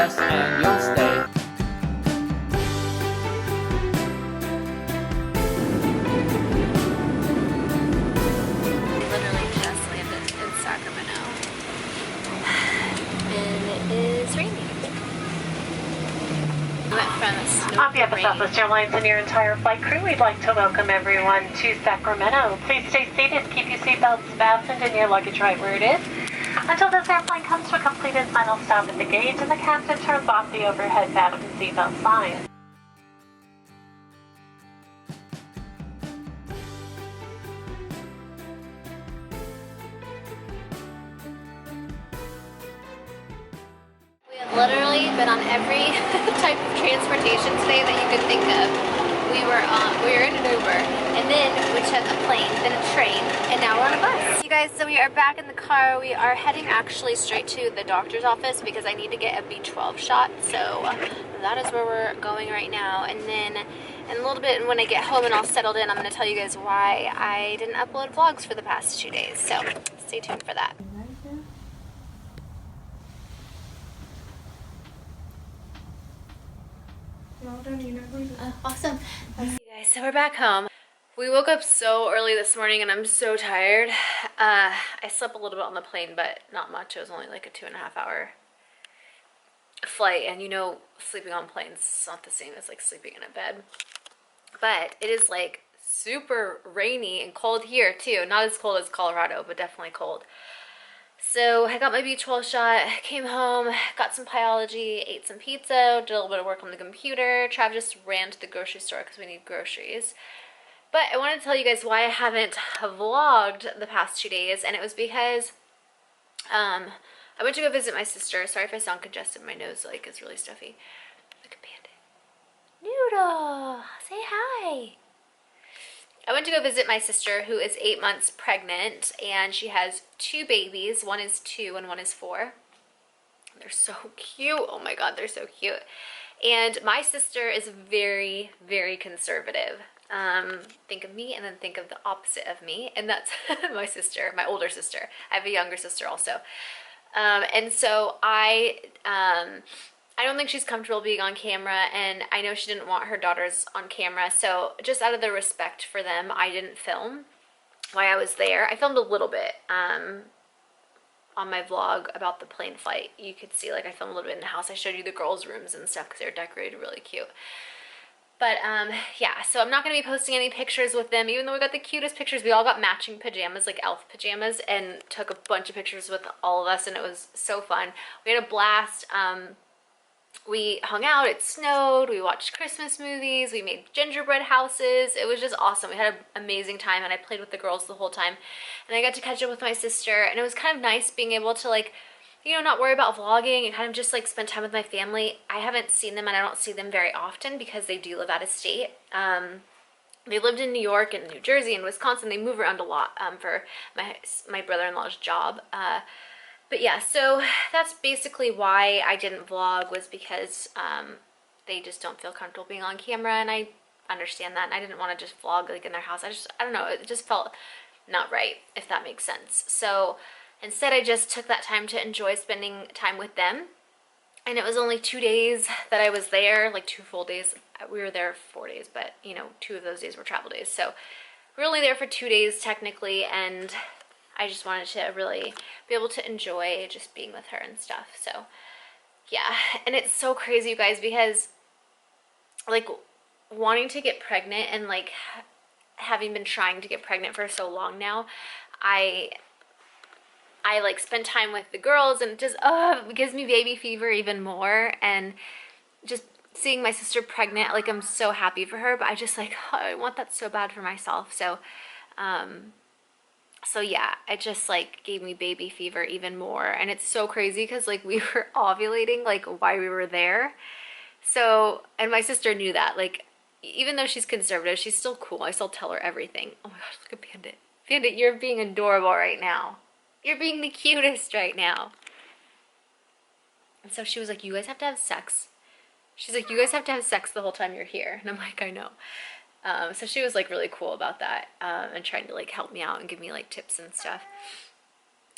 rest and you'll stay. Literally just landed in Sacramento. And it is raining. We went from snow On behalf of Southwest Airlines and your entire flight crew, we'd like to welcome everyone to Sacramento. Please stay seated, keep your seatbelts fastened and your luggage right where it is until this airplane comes to a completed final stop at the gate and the captain turns off the overhead fasten seatbelt sign. We have literally been on every type of transportation today that you could think of. We were in an Uber, and then we took a plane, then a train, and now we're on a bus. You guys, so we are back in the car. We are heading actually straight to the doctor's office because I need to get a B12 shot. So that is where we're going right now. And then in a little bit, when I get home and all settled in, I'm going to tell you guys why I didn't upload vlogs for the past 2 days. So stay tuned for that. Awesome. You guys, so we're back home. We woke up so early this morning and I'm so tired. I slept a little bit on the plane, but not much. It was only like a 2.5 hour flight, and you know, sleeping on planes is not the same as like sleeping in a bed. But it is like super rainy and cold here too. Not as cold as Colorado, but definitely cold. So I got my B12 shot, came home, got some biology, ate some pizza, did a little bit of work on the computer. Trav just ran to the grocery store because we need groceries. But I wanted to tell you guys why I haven't vlogged the past 2 days, and it was because I went to go visit my sister. Sorry if I sound congested, my nose like is really stuffy. Look at Bandit. Noodle, say hi. I went to go visit my sister who is 8 months pregnant, and she has 2 babies. One is 2 and one is 4. They're so cute. Oh my God, they're so cute. And my sister is very, very conservative. Think of me and then think of the opposite of me. And that's my sister, my older sister. I have a younger sister also. And so I don't think she's comfortable being on camera, and I know she didn't want her daughters on camera, so just out of the respect for them, I didn't film while I was there. I filmed a little bit on my vlog about the plane flight. You could see, like, I filmed a little bit in the house. I showed you the girls' rooms and stuff because they were decorated really cute. But yeah, so I'm not going to be posting any pictures with them, even though we got the cutest pictures. We all got matching pajamas, like elf pajamas, and took a bunch of pictures with all of us, and it was so fun. We had a blast. We hung out, it snowed, we watched Christmas movies, we made gingerbread houses. It was just awesome. We had an amazing time, and I played with the girls the whole time. And I got to catch up with my sister, and it was kind of nice being able to, like, you know, not worry about vlogging and kind of just like spend time with my family. I haven't seen them, and I don't see them very often because they do live out of state. They lived in New York and New Jersey and Wisconsin. They move around a lot for my brother-in-law's job. But yeah, so that's basically why I didn't vlog, was because they just don't feel comfortable being on camera, and I understand that, and I didn't want to just vlog like in their house. I don't know, it just felt not right, if that makes sense. So instead I just took that time to enjoy spending time with them, and it was only 2 days that I was there, like 2 full days. We were there 4 days, but you know, 2 of those days were travel days, so we were only there for 2 days technically, and I just wanted to really be able to enjoy just being with her and stuff. So yeah, and it's so crazy, you guys, because like wanting to get pregnant and like having been trying to get pregnant for so long now, I like spend time with the girls, and it just it gives me baby fever even more. And just seeing my sister pregnant, like I'm so happy for her, but I just like, oh, I want that so bad for myself. So so yeah, it just like gave me baby fever even more. And it's so crazy because like we were ovulating like while we were there. So, and my sister knew that, like, even though she's conservative, she's still cool. I still tell her everything. Oh my gosh, look at Bandit. Bandit, you're being adorable right now. You're being the cutest right now. And so she was like, you guys have to have sex. She's like, you guys have to have sex the whole time you're here. And I'm like, I know. So she was like really cool about that, and trying to like help me out and give me like tips and stuff.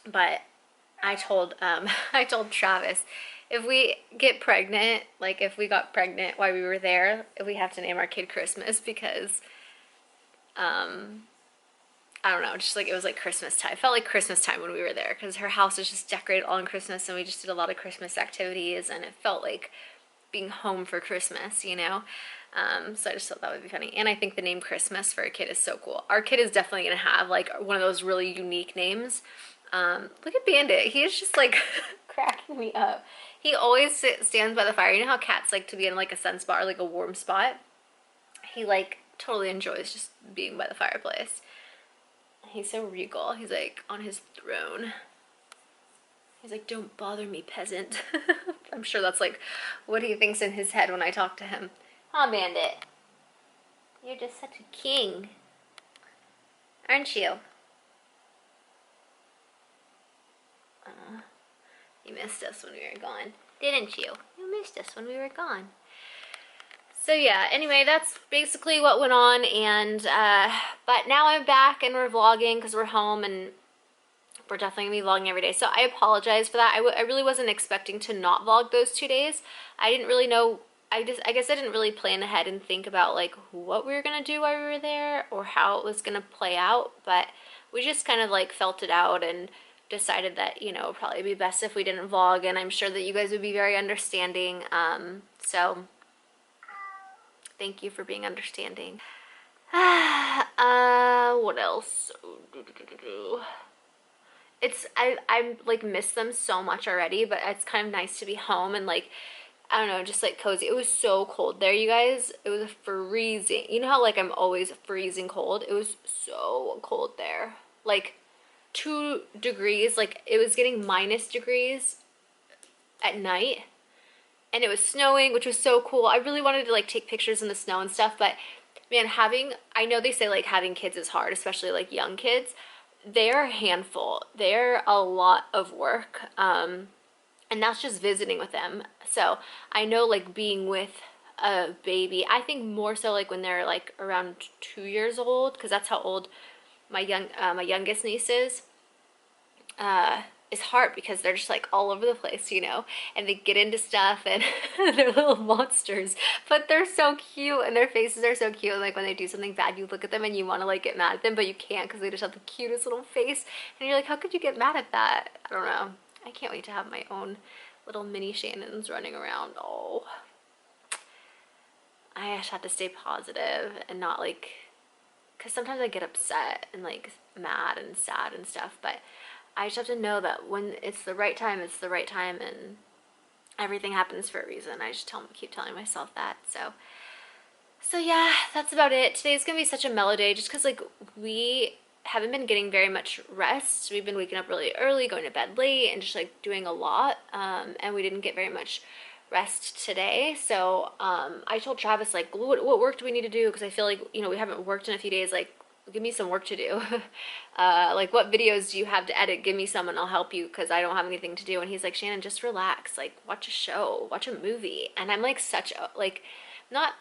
But I told Travis, if we get pregnant, like if we got pregnant while we were there, we have to name our kid Christmas because, I don't know, just like it was like Christmas time. It felt like Christmas time when we were there because her house was just decorated all on Christmas and we just did a lot of Christmas activities and it felt like being home for Christmas, you know? So I just thought that would be funny. And I think the name Christmas for a kid is so cool. Our kid is definitely gonna have like one of those really unique names. Look at Bandit. He is just like cracking me up. He always stands by the fire. You know how cats like to be in like a sun spot or like a warm spot? He like totally enjoys just being by the fireplace. He's so regal. He's like on his throne. He's like, don't bother me, peasant. I'm sure that's like what he thinks in his head when I talk to him. Huh, Bandit? You're just such a king. Aren't you? You missed us when we were gone, didn't you? You missed us when we were gone. So yeah, anyway, that's basically what went on, and but now I'm back and we're vlogging because we're home and we're definitely gonna be vlogging every day. So I apologize for that. I really wasn't expecting to not vlog those 2 days. I didn't really know. I guess I didn't really plan ahead and think about like what we were gonna do while we were there or how it was gonna play out. But we just kind of like felt it out and decided that, you know, it'd probably be best if we didn't vlog. And I'm sure that you guys would be very understanding. So thank you for being understanding. What else? I'm like miss them so much already, but it's kind of nice to be home and like, I don't know, just like cozy. It was so cold there, you guys. It was freezing. You know how like I'm always freezing cold? It was so cold there. Like 2 degrees, like it was getting minus degrees at night. And it was snowing, which was so cool. I really wanted to like take pictures in the snow and stuff, but man, I know they say like having kids is hard, especially like young kids. They're a handful. They're a lot of work. And that's just visiting with them. So I know like being with a baby, I think more so like when they're like around 2 years old, because that's how old my youngest niece is hard because they're just like all over the place, you know, and they get into stuff and they're little monsters, but they're so cute and their faces are so cute. And like when they do something bad, you look at them and you want to like get mad at them, but you can't because they just have the cutest little face. And you're like, how could you get mad at that? I don't know. I can't wait to have my own little mini Shannons running around. Oh, I just have to stay positive and not like, because sometimes I get upset and like mad and sad and stuff, but I just have to know that when it's the right time, it's the right time, and everything happens for a reason. I just keep telling myself that. So yeah, that's about it. Today's gonna be such a mellow day, just because like we haven't been getting very much rest. We've been waking up really early, going to bed late, and just like doing a lot. And we didn't get very much rest today. So I told Travis like, what work do we need to do? Because I feel like, you know, we haven't worked in a few days. Like, give me some work to do. Like, what videos do you have to edit? Give me some and I'll help you because I don't have anything to do. And he's like, Shannon, just relax. Like, watch a show, watch a movie. And I'm like such a, like, not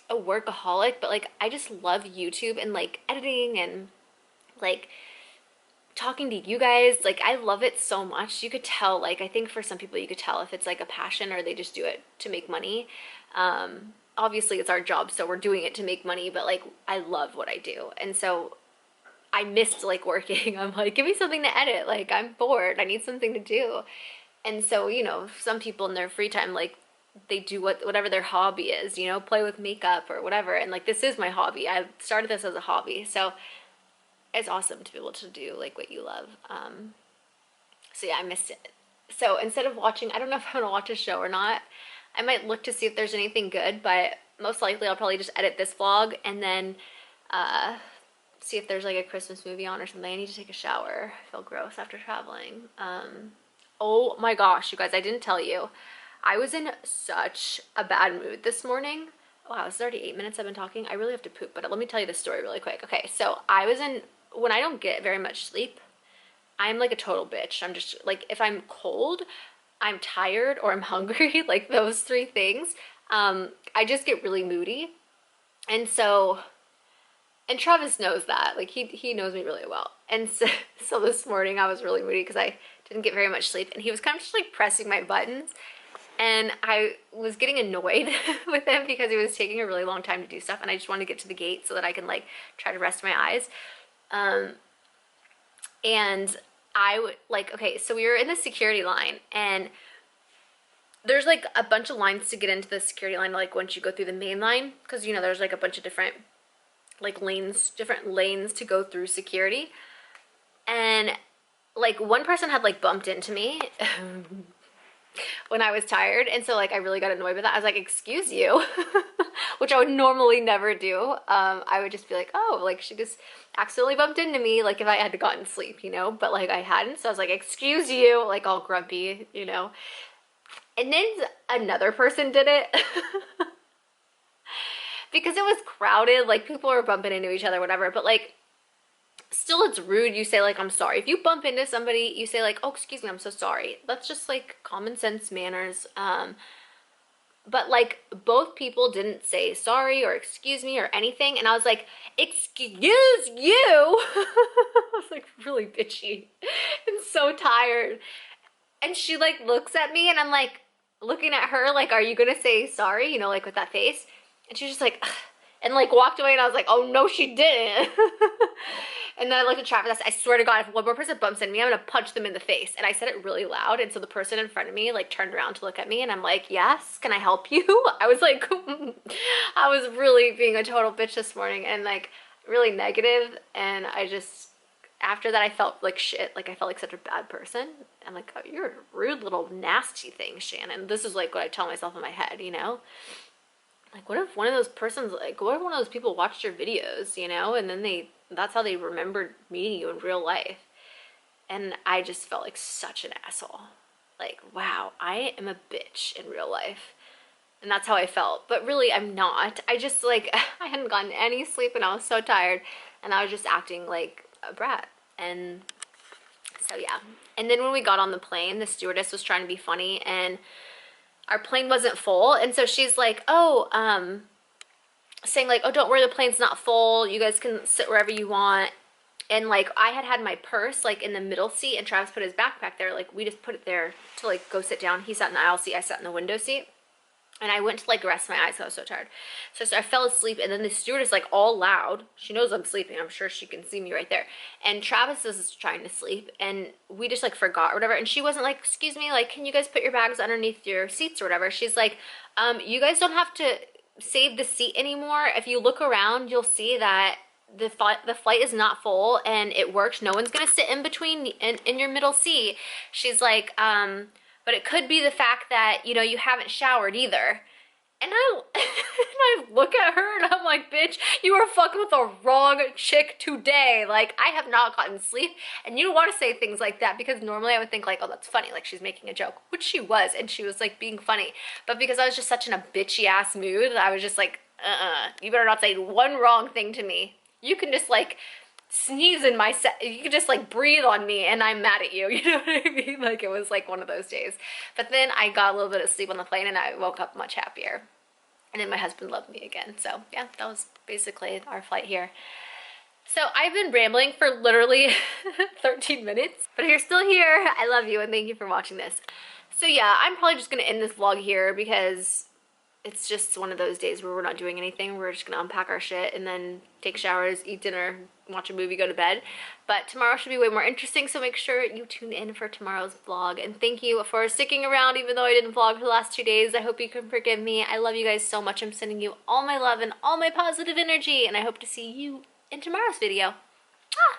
a workaholic, but like, I just love YouTube and like editing and like talking to you guys. Like, I love it so much. You could tell, like, I think for some people you could tell if it's like a passion or they just do it to make money. Obviously it's our job, so we're doing it to make money, but like I love what I do. And so I missed like working. I'm like, give me something to edit. Like, I'm bored. I need something to do. And so, you know, some people in their free time, like they do whatever their hobby is, you know, play with makeup or whatever. And like, this is my hobby. I started this as a hobby. So it's awesome to be able to do like what you love. So yeah, I missed it. So instead of watching, I don't know if I'm gonna watch a show or not. I might look to see if there's anything good, but most likely I'll probably just edit this vlog and then see if there's like a Christmas movie on or something. I need to take a shower. I feel gross after traveling. Oh my gosh, you guys, I didn't tell you. I was in such a bad mood this morning. Wow, it's already 8 minutes I've been talking. I really have to poop, but let me tell you this story really quick. Okay, so when I don't get very much sleep, I'm like a total bitch. I'm just like, if I'm cold, I'm tired, or I'm hungry, like those 3 things, I just get really moody. And so, and Travis knows that, like he knows me really well. And so this morning I was really moody because I didn't get very much sleep, and he was kind of just like pressing my buttons. and I was getting annoyed with him because he was taking a really long time to do stuff, and I just wanted to get to the gate so that I can like try to rest my eyes. And I would like, okay, so we were in the security line, and there's like a bunch of lines to get into the security line, like once you go through the main line, because you know there's like a bunch of different like lanes, different lanes to go through security. And like one person had like bumped into me when I was tired, and so like I really got annoyed with that. I was like, excuse you, which I would normally never do. I would just be like, oh, like she just accidentally bumped into me, like if I had gotten sleep, you know, but like I hadn't. So I was like, excuse you, like all grumpy, you know. And then another person did it because it was crowded, like people were bumping into each other, whatever, but like still it's rude. You say like, I'm sorry. If you bump into somebody, you say like, oh, excuse me, I'm so sorry. That's just like common sense manners. But like both people didn't say sorry or excuse me or anything, and I was like, excuse you. I was like really bitchy and so tired. And she like looks at me, and I'm like looking at her like, are you gonna say sorry, you know, like with that face? And she's just like, ugh, and like walked away, and I was like, oh no, she didn't. And then I looked at Travis. I swear to God, if one more person bumps into me, I'm gonna punch them in the face. And I said it really loud, and so the person in front of me like turned around to look at me, and I'm like, yes, can I help you? I was like, I was really being a total bitch this morning, and like really negative, and I just, after that I felt like shit. Like I felt like such a bad person. I'm like, oh, you're a rude little nasty thing, Shannon. This is like what I tell myself in my head, you know? Like, what if one of those persons, like, what if one of those people watched your videos, you know, and then that's how they remembered meeting you in real life? And I just felt like such an asshole. Like, wow, I am a bitch in real life. And that's how I felt. But really, I'm not. I just, like, I hadn't gotten any sleep, and I was so tired, and I was just acting like a brat. And so, yeah. And then when we got on the plane, the stewardess was trying to be funny, and our plane wasn't full, and so she's like, oh, saying like, oh, don't worry, the plane's not full, you guys can sit wherever you want. And like I had my purse like in the middle seat, and Travis put his backpack there. Like we just put it there to like go sit down. He sat in the aisle seat, I sat in the window seat. And I went to like rest my eyes because I was so tired. So I fell asleep, and then the stewardess like all loud. She knows I'm sleeping. I'm sure she can see me right there. And Travis is trying to sleep, and we just like forgot or whatever. And she wasn't like, excuse me, like, can you guys put your bags underneath your seats or whatever? She's like, you guys don't have to save the seat anymore. If you look around, you'll see that the flight is not full, and it works. No one's gonna sit in between in your middle seat. She's like, but it could be the fact that, you know, you haven't showered either. And I look at her, and I'm like, bitch, you are fucking with the wrong chick today. Like, I have not gotten sleep, and you don't want to say things like that, because normally I would think like, oh, that's funny, like she's making a joke, which she was, and she was like being funny. But because I was just such in a bitchy ass mood, I was just like, you better not say one wrong thing to me. You can just like sneeze in my set, you could just like breathe on me, and I'm mad at you. You know what I mean? Like it was like one of those days. But then I got a little bit of sleep on the plane, and I woke up much happier. And then my husband loved me again. So yeah, that was basically our flight here. So I've been rambling for literally 13 minutes, but if you're still here, I love you, and thank you for watching this. So yeah, I'm probably just gonna end this vlog here, because it's just one of those days where we're not doing anything. We're just gonna unpack our shit and then take showers, eat dinner, watch a movie, go to bed. But tomorrow should be way more interesting, so make sure you tune in for tomorrow's vlog. And thank you for sticking around even though I didn't vlog for the last 2 days. I hope you can forgive me. I love you guys so much. I'm sending you all my love and all my positive energy, and I hope to see you in tomorrow's video.